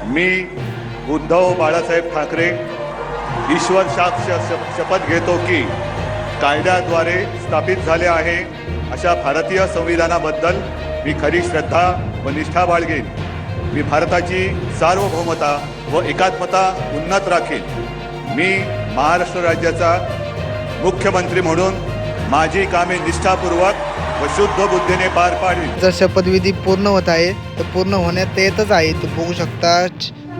मी उद्धव बाळासाहेब ठाकरे ईश्वर साक्ष शपथ घेतो की कायद्याद्वारे स्थापित झाले आहे अशा भारतीय संविधानाबद्दल मी खरी श्रद्धा व निष्ठा बाळगेन. मी भारताची सार्वभौमता व एकात्मता उन्नत राखीन. मी महाराष्ट्र राज्याचा मुख्यमंत्री म्हणून माझी कामे निष्ठापूर्वक व शुद्ध बुद्धीने पार पाडीन. जर शपथविधी पूर्ण होत आहे तर पूर्ण होण्यात येतच आहे. तर बघू शकता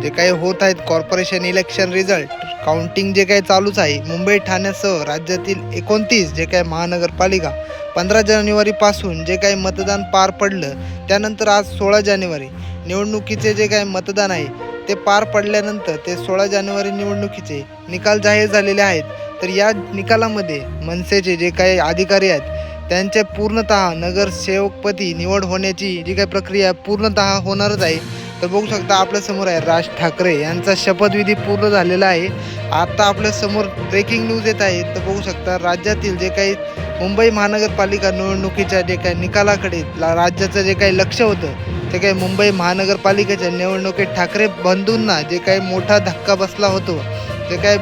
जे काही होत आहेत कॉर्पोरेशन इलेक्शन रिझल्ट काउंटिंग जे काही चालूच आहे. मुंबई ठाण्यासह राज्यातील 29 जे काही महानगरपालिका 15 जानेवारीपासून जे काही मतदान पार पडलं, त्यानंतर आज 16 जानेवारी निवडणुकीचे जे काही मतदान आहे ते पार पडल्यानंतर ते 16 जानेवारी निवडणुकीचे निकाल जाहीर झालेले आहेत. तर या निकालामध्ये मनसेचे जे काही अधिकारी आहेत त्यांचे पूर्णतः नगरसेवकपदी निवड होण्याची जी काही प्रक्रिया पूर्णतः होणारच आहे. तर बघू शकता आपल्यासमोर आहे राज ठाकरे यांचा शपथविधी पूर्ण झालेला आहे. आता आपल्यासमोर ब्रेकिंग न्यूज येत आहे. तर बघू शकता राज्यातील जे काही मुंबई महानगरपालिका निवडणुकीच्या जे काही निकालाकडे राज्याचं जे काही लक्ष होतं ते काही मुंबई महानगरपालिकेच्या निवडणुकीत ठाकरे बंधूंना जे काही मोठा धक्का बसला होतो, जे काही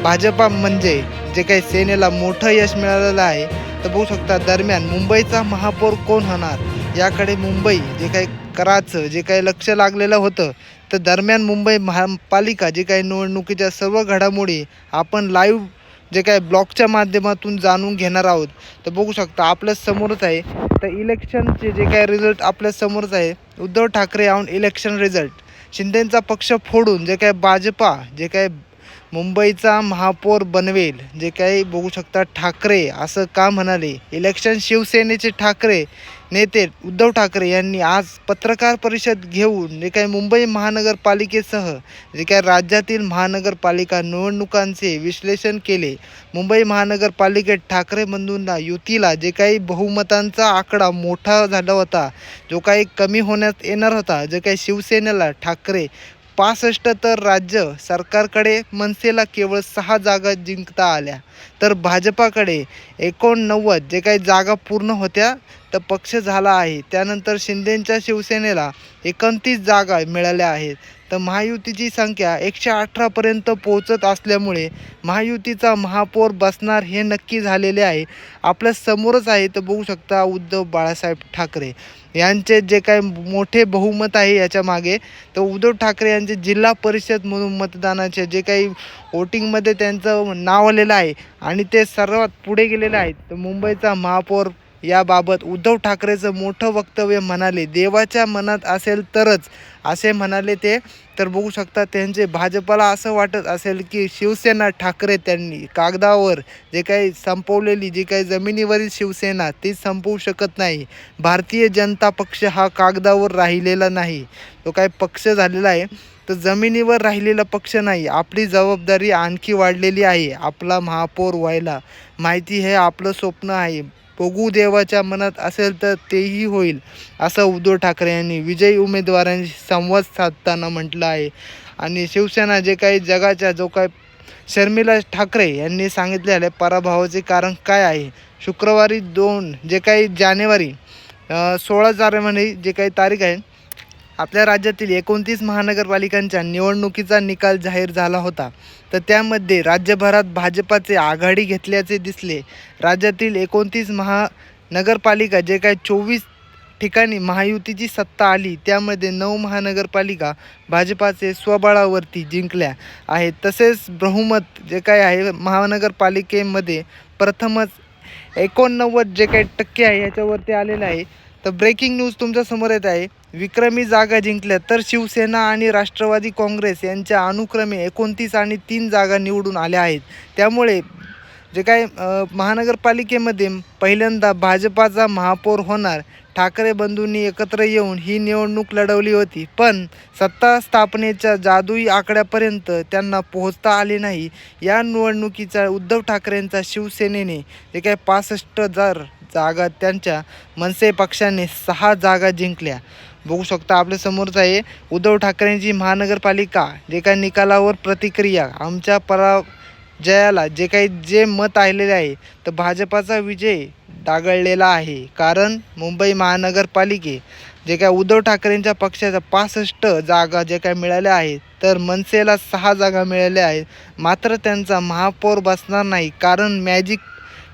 भाजपा म्हणजे जे काही सेनेला मोठं यश मिळालेलं आहे. तर बघू शकता दरम्यान मुंबईचा महापौर कोण होणार याकडे मुंबई जे काही कराचं जे काही लक्ष लागलेलं होतं. तर दरम्यान मुंबई महापालिका जे काही निवडणुकीच्या सर्व घडामोडी आपण लाईव्ह जे काही ब्लॉगच्या माध्यमातून जाणून घेणार आहोत. तर बघू शकता आपल्या समोरच आहे. तर इलेक्शनचे जे काही रिझल्ट आपल्या समोरच आहे. Uddhav Thackeray on election result. शिंदेंचा पक्ष फोडून जे काही भाजपा जे काही मुंबईचा महापौर बनवेल, जे काही बघू शकता ठाकरे असं का म्हणाले. इलेक्शन शिवसेनेचे ठाकरे नेते उद्धव ठाकरे यांनी आज पत्रकार परिषद घेऊन जे काही मुंबई महानगरपालिकेसह जे काही राज्यातील महानगरपालिका निवडणुकांचे विश्लेषण केले. मुंबई महानगरपालिकेत ठाकरे बंधूंना युतीला जे काही बहुमतांचा आकडा मोठा झाला होता, जो काही कमी होण्यात येणार होता, जे काही शिवसेनेला ठाकरे 65 तर राज्य सरकारकडे मनसेला केवळ 6 जागा जिंकता आल्या. तर भाजपाकडे 89 जे काही जागा पूर्ण होत्या तर पक्ष झाला आहे. त्यानंतर शिंदेंच्या शिवसेनेला 29 जागा मिळाल्या आहेत. तर महायुतीची संख्या 118पर्यंत पोहोचत असल्यामुळे महायुतीचा महापौर बसणार हे नक्की झालेले आहे. आपल्या समोरच आहे. तर बघू शकता उद्धव बाळासाहेब ठाकरे यांचे जे काही मोठे बहुमत आहे याच्या मागे. तर उद्धव ठाकरे यांचे जिल्हा परिषद म्हणून मतदानाचे जे काही वोटिंगमध्ये त्यांचं नाव आलेलं आहे आणि ते सर्वात पुढे गेलेले आहेत. तर मुंबईचा महापौर याबाबत उद्धव ठाकरेचं मोठं वक्तव्य म्हणाले. देवाच्या मनात असेल तरच असे म्हणाले ते. तर बघू शकता त्यांचे भाजपाला असं वाटत असेल की शिवसेना ठाकरे त्यांनी कागदावर जे काही संपवलेली जी काही जमिनीवरील शिवसेना ती संपवू शकत नाही. भारतीय जनता पक्ष हा कागदावर राहिलेला नाही, तो काही पक्ष झालेला आहे. तर जमिनीवर राहिलेला पक्ष नाही. आपली जबाबदारी आणखी वाढलेली आहे. आपला महापौर व्हायला माहिती हे आपलं स्वप्न आहे. बघू देवाच्या मनात असेल तर तेही होईल असं उद्धव ठाकरे यांनी विजयी उमेदवारांशी संवाद साधताना म्हटलं आहे. आणि शिवसेना जे काही जगाच्या जो काही शर्मिला ठाकरे यांनी सांगितले आहे पराभवाचे कारण काय आहे. शुक्रवारी 2 जे काही जानेवारी 16 जानेवारी जे काही तारीख आहे आपल्या राज्यातील 29 महानगरपालिकांच्या निवडणुकीचा निकाल जाहीर झाला होता. तर त्यामध्ये राज्यभरात भाजपाचे आघाडी घेतल्याचे दिसले. राज्यातील 29 महानगरपालिका जे काही 24 ठिकाणी महायुतीची सत्ता आली त्यामध्ये 9 महानगरपालिका भाजपाचे स्वबळावरती जिंकल्या आहेत. तसेच बहुमत जे काही आहे महानगरपालिकेमध्ये प्रथमच 89 जे काही टक्के आहे याच्यावरती आलेलं आहे. तर ब्रेकिंग न्यूज तुमच्या समोर येत आहे. विक्रमी जागा जिंकल्या. तर शिवसेना आणि राष्ट्रवादी काँग्रेस यांच्या अनुक्रमे 29 आणि 3 जागा निवडून आल्या आहेत. त्यामुळे जे काही महानगरपालिकेमध्ये पहिल्यांदा भाजपाचा महापौर होणार. ठाकरे बंधूंनी एकत्र येऊन ही निवडणूक लढवली होती, पण सत्ता स्थापनेच्या जादुई आकड्यापर्यंत त्यांना पोहोचता आले नाही. या निवडणुकीचा उद्धव ठाकरेंचा शिवसेनेने जे काही 65,000 जागा त्यांच्या मनसे पक्षाने 6 जागा जिंकल्या. बघू शकता आपल्या समोरच आहे उद्धव ठाकरेंची महानगरपालिका जे काही निकालावर प्रतिक्रिया. आमच्या पराजयाला जे मत आलेले आहे तर भाजपाचा विजय डागळलेला आहे. कारण मुंबई महानगरपालिके जे काय उद्धव ठाकरेंच्या पक्षाच्या 65 जागा जे काय मिळाल्या आहेत, तर मनसेला 6 जागा मिळाल्या आहेत. मात्र त्यांचा महापौर बसणार नाही, कारण मॅजिक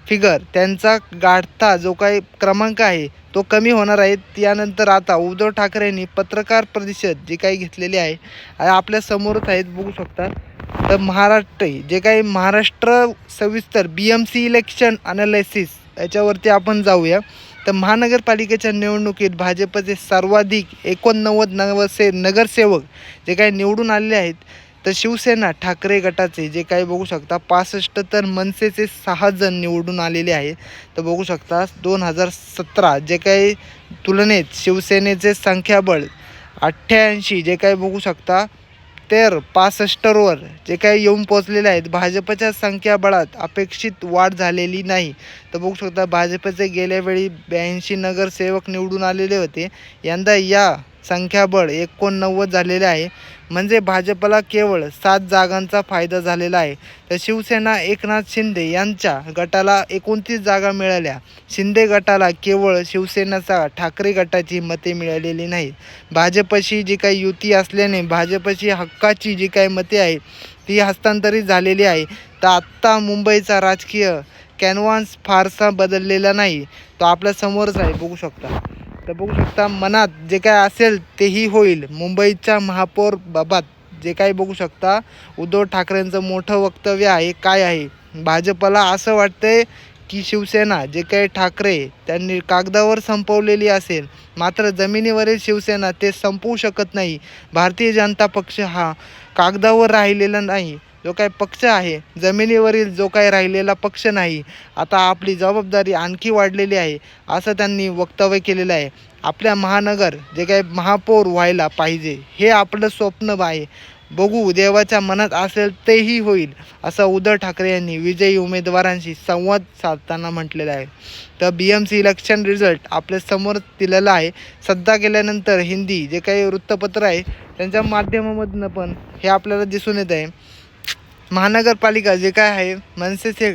फिगर त्यांचा गाठता जो काही क्रमांक आहे तो कमी होणार आहे. यानंतर आता उद्धव ठाकरेंनी पत्रकार परिषद जी काही घेतलेली आहे आपल्या समोरच आहेत, बघू शकता. तर महाराष्ट्र सविस्तर BMC इलेक्शन अनालिसिस याच्यावरती आपण जाऊया. तर महानगरपालिकेच्या निवडणुकीत भाजपचे सर्वाधिक 89 नगरसेवक जे काही निवडून आलेले आहेत, तर शिवसेना ठाकरे गटाचे जे काही बघू शकता 65, तर मनसेचे 6 जण निवडून आलेले आहे. तर बघू शकता 2017 जे काही तुलनेत शिवसेनेचे संख्याबळ 88 जे काही बघू शकता, तर 65वर जे काही येऊन पोचलेले आहेत. भाजपच्या संख्याबळात अपेक्षित वाढ झालेली नाही. तर बघू शकता भाजपचे गेल्या वेळी 82 नगरसेवक निवडून आलेले होते, यंदा या संख्याबळ 89 झालेले आहे. म्हणजे भाजपला केवळ 7 जागांचा फायदा झालेला आहे. तर शिवसेना एकनाथ शिंदे यांच्या गटाला 29 जागा मिळाल्या. शिंदे गटाला केवळ शिवसेनेचा ठाकरे गटाची मते मिळालेली नाहीत. भाजपशी जी काही युती असल्याने भाजपची हक्काची जी काही मते आहे ती हस्तांतरित झालेली आहे. तर आत्ता मुंबईचा राजकीय कॅनव्हास फारसा बदललेला नाही, तो आपल्या समोरच आहे, बघू शकता. तर बघू शकता मनात जे काय असेल तेही होईल. मुंबईच्या महापौर बाबत जे काही बघू शकता उद्धव ठाकरेंचं मोठं वक्तव्य आहे. काय आहे, भाजपला असं वाटतंय की शिवसेना जे काही ठाकरे त्यांनी कागदावर संपवलेली असेल, मात्र जमिनीवरील शिवसेना ते संपवू शकत नाही. भारतीय जनता पक्ष हा कागदावर राहिलेला नाही, जो काही पक्ष आहे जमिनीवरील जो काही राहिलेला पक्ष नाही. आता आपली जबाबदारी आणखी वाढलेली आहे, असं त्यांनी वक्तव्य केलेलं आहे. आपल्या महानगर जे काही महापौर व्हायला पाहिजे हे आपलं स्वप्न आहे. बघू देवाच्या मनात असेल तेही होईल, असं उद्धव ठाकरे यांनी विजयी उमेदवारांशी संवाद साधताना म्हटलेलं आहे. तर BMC इलेक्शन रिझल्ट आपल्या समोर दिलेला आहे. सध्या गेल्यानंतर हिंदी जे काही वृत्तपत्र आहे त्यांच्या माध्यमामधून पण हे आपल्याला दिसून येत आहे. महानगरपालिका जे काय आहे मनसेचे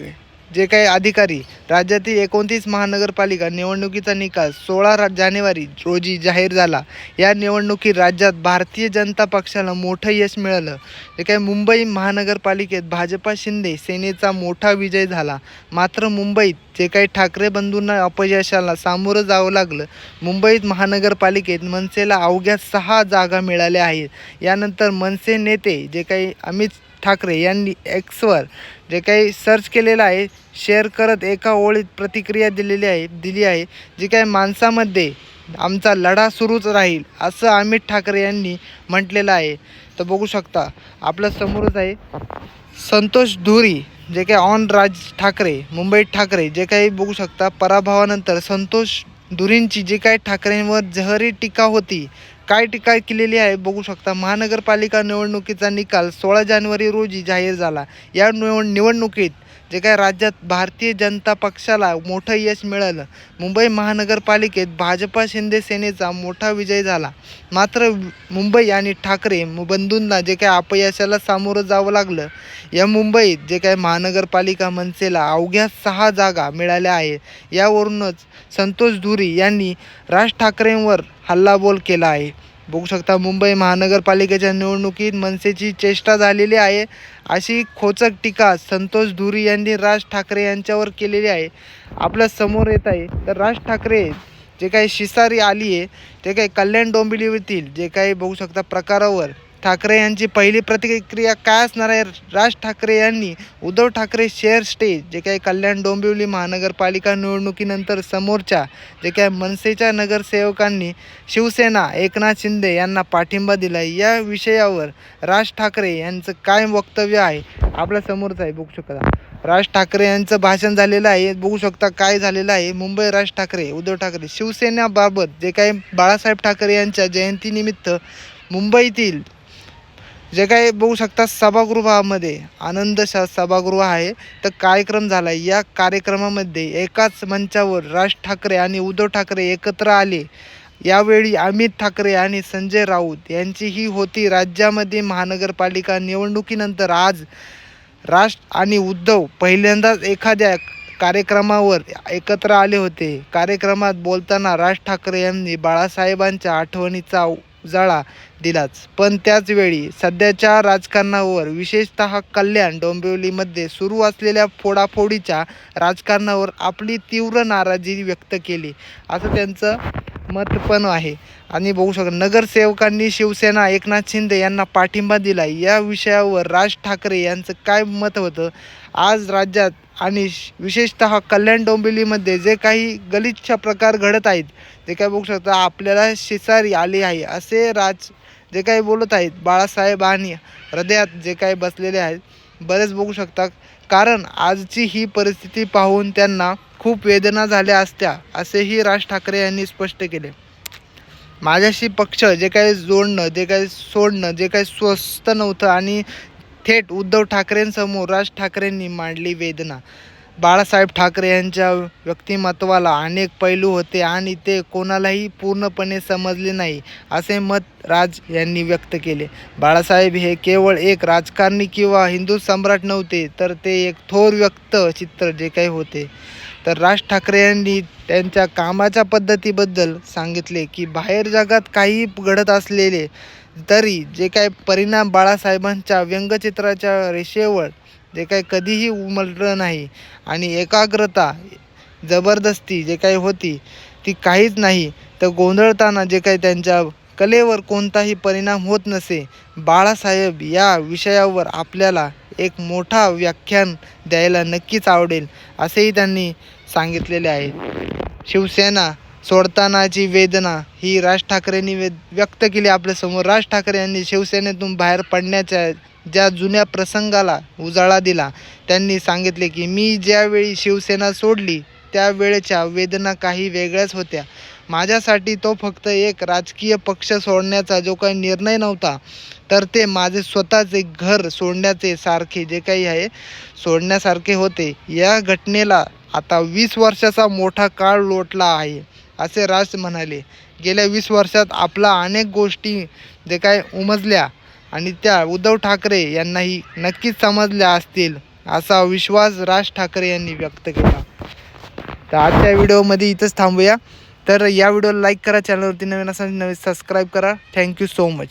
जे काही अधिकारी राज्यातील 29 महानगरपालिका निवडणुकीचा निकाल 16 जानेवारी रोजी जाहीर झाला. या निवडणुकीत राज्यात भारतीय जनता पक्षाला मोठं यश मिळालं. जे काही मुंबई महानगरपालिकेत भाजपा शिंदे सेनेचा मोठा विजय झाला. मात्र मुंबईत जे काही ठाकरे बंधूंना अपयशाला सामोरं जावं लागलं. मुंबईत महानगरपालिकेत मनसेला अवघ्या 6 जागा मिळाल्या आहेत. यानंतर मनसे नेते जे काही अमित ठाकरे यांनी एक्सवर जे काही सर्च केलेलं आहे शेअर करत एका ओळीत प्रतिक्रिया दिली आहे. जी काही माणसामध्ये आमचा लढा सुरूच राहील, असं अमित ठाकरे यांनी म्हटलेलं आहे. तर बघू शकता आपल्या समोरच आहे संतोष धुरी जे काही राज ठाकरे मुंबईत ठाकरे जे काही बघू शकता पराभवानंतर संतोष धुरींची जी काही ठाकरेंवर जहरी टीका होती, काय टीका केलेली आहे बघू शकता. महानगरपालिका निवडणुकीचा निकाल 16 जानेवारी रोजी जाहीर झाला. या निवडणुकीत जे काय राज्यात भारतीय जनता पक्षाला मोठं यश मिळालं. मुंबई महानगरपालिकेत भाजपा शिंदे सेनेचा मोठा विजय झाला. मात्र मुंबई आणि ठाकरे बंधूंना जे काय अपयशाला सामोरं जावं लागलं. या मुंबईत जे काय महानगरपालिका मनसेला अवघ्या 6 जागा मिळाल्या आहेत. यावरूनच संतोष धुरी यांनी राज ठाकरेंवर हल्लाबोल केला आहे. बघू शकता मुंबई महानगरपालिकेच्या निवडणुकीत मनसेची चेष्टा झालेली आहे, अशी खोचक टीका संतोष धुरी यांनी राज ठाकरे यांच्यावर केलेली आहे. आपल्या समोर येत आहे. तर राज ठाकरे जे काही शिसारी आली आहे ते काही कल्याण डोंबिवलीतील जे काही बघू शकता प्रकारावर ठाकरे यांची पहिली प्रतिक्रिया काय असणार आहे. राज ठाकरे यांनी उद्धव ठाकरे शेअर स्टेज जे काही कल्याण डोंबिवली महानगरपालिका निवडणुकीनंतर समोरच्या जे काही मनसेच्या नगरसेवकांनी शिवसेना एकनाथ शिंदे यांना पाठिंबा दिला. या विषयावर राज ठाकरे यांचं काय वक्तव्य आहे आपल्या समोरच आहे, बघू शकता. राज ठाकरे यांचं भाषण झालेलं आहे, बघू शकता काय झालेलं आहे. मुंबई राज ठाकरे उद्धव ठाकरे शिवसेनेबाबत जे काही बाळासाहेब ठाकरे यांच्या जयंतीनिमित्त मुंबईतील जे काही बघू शकता सभागृहामध्ये आनंद सभागृह आहे, तर कार्यक्रम झाला. या कार्यक्रमामध्ये एकाच मंचावर राज ठाकरे आणि उद्धव ठाकरे एकत्र आले. यावेळी अमित ठाकरे आणि संजय राऊत यांचीही होती. राज्यामध्ये महानगरपालिका निवडणुकीनंतर आज राज आणि उद्धव पहिल्यांदाच एखाद्या कार्यक्रमावर एकत्र आले होते. कार्यक्रमात बोलताना राज ठाकरे यांनी बाळासाहेबांच्या आठवणीचा उजाळा दिलाच, पण त्याच वेळी सध्याच्या राजकारणावर, विशेषतः कल्याण डोंबिवलीमध्ये सुरू असलेल्या फोडाफोडीच्या राजकारणावर आपली तीव्र नाराजी व्यक्त केली, असं त्यांचं मत पण आहे. आणि बघू शकता नगरसेवकांनी शिवसेना एकनाथ शिंदे यांना पाठिंबा दिला. या विषयावर राज ठाकरे यांचं काय मत होतं? आज राज्यात आणि विशेषतः कल्याण डोंबिवलीमध्ये जे काही गलिच्छ प्रकार घडत आहेत, ते काय बघू शकता आपल्याला शिसारी आली आहे, असे राज जे काही बोलत आहेत. बाळासाहेब आणि हृदयात जे काही बसलेले आहेत बरेच बघू शकता, कारण आजची ही परिस्थिती पाहून त्यांना खूप वेदना झाल्या असत्या, असेही राज ठाकरे यांनी स्पष्ट केले. माझ्याशी पक्ष जे काही जोडणं, जे काही सोडणं, जे काही स्वस्त नव्हतं आणि थेट उद्धव ठाकरेंसमोर राज ठाकरेंनी मांडली वेदना. बाळासाहेब ठाकरे यांच्या व्यक्तिमत्वाला अनेक पैलू होते आणि ते कोणालाही पूर्णपणे समजले नाही, असे मत राज यांनी व्यक्त केले. बाळासाहेब हे केवळ एक राजकारणी किंवा हिंदू सम्राट नव्हते, तर ते एक थोर व्यक्तिचित्र जे काही होते. तर राज ठाकरे यांनी त्यांच्या कामाच्या पद्धतीबद्दल सांगितले की बाहेर जगात काही घडत असलेले तरी जे काही परिणाम बाळासाहेबांच्या व्यंगचित्राच्या रेषेवर जे काही कधीही उमललं नाही आणि एकाग्रता, जबरदस्ती जे काही होती ती काहीच नाही, तर गोंधळताना जे काही त्यांच्या कलेवर कोणताही परिणाम होत नसे. बाळासाहेब या विषयावर आपल्याला एक मोठा व्याख्यान द्यायला नक्कीच आवडेल, असेही त्यांनी सांगितलेले आहे. शिवसेना सोडतानाची वेदना ही राज ठाकरेंनी व्यक्त केली आपल्यासमोर. राज ठाकरे यांनी शिवसेनेतून बाहेर पडण्याच्या ज्या जुन्या प्रसंगाला उजाळा दिला, त्यांनी सांगितले की मी ज्यावेळी शिवसेना सोडली त्यावेळेच्या वेदना काही वेगळ्याच होत्या. माझ्यासाठी तो फक्त एक राजकीय पक्ष सोडण्याचा जो काही निर्णय नव्हता, तर ते माझे स्वतःचे घर सोडण्याचे सारखे जे काही आहे सोडण्यासारखे होते. या घटनेला आता 20 वर्षाचा मोठा काळ लोटला आहे, असे राज म्हणाले. गेल्या 20 वर्षात आपला अनेक गोष्टी जे काय उमजल्या आणि त्या उद्धव ठाकरे यांनाही नक्कीच समजल्या असतील, असा विश्वास राज ठाकरे यांनी व्यक्त केला. तर आजच्या व्हिडिओमध्ये इथंच थांबूया. तर या व्हिडिओला लाईक करा, चॅनलवरती नवीन असाल नवीन सबस्क्राईब करा. Thank you so much.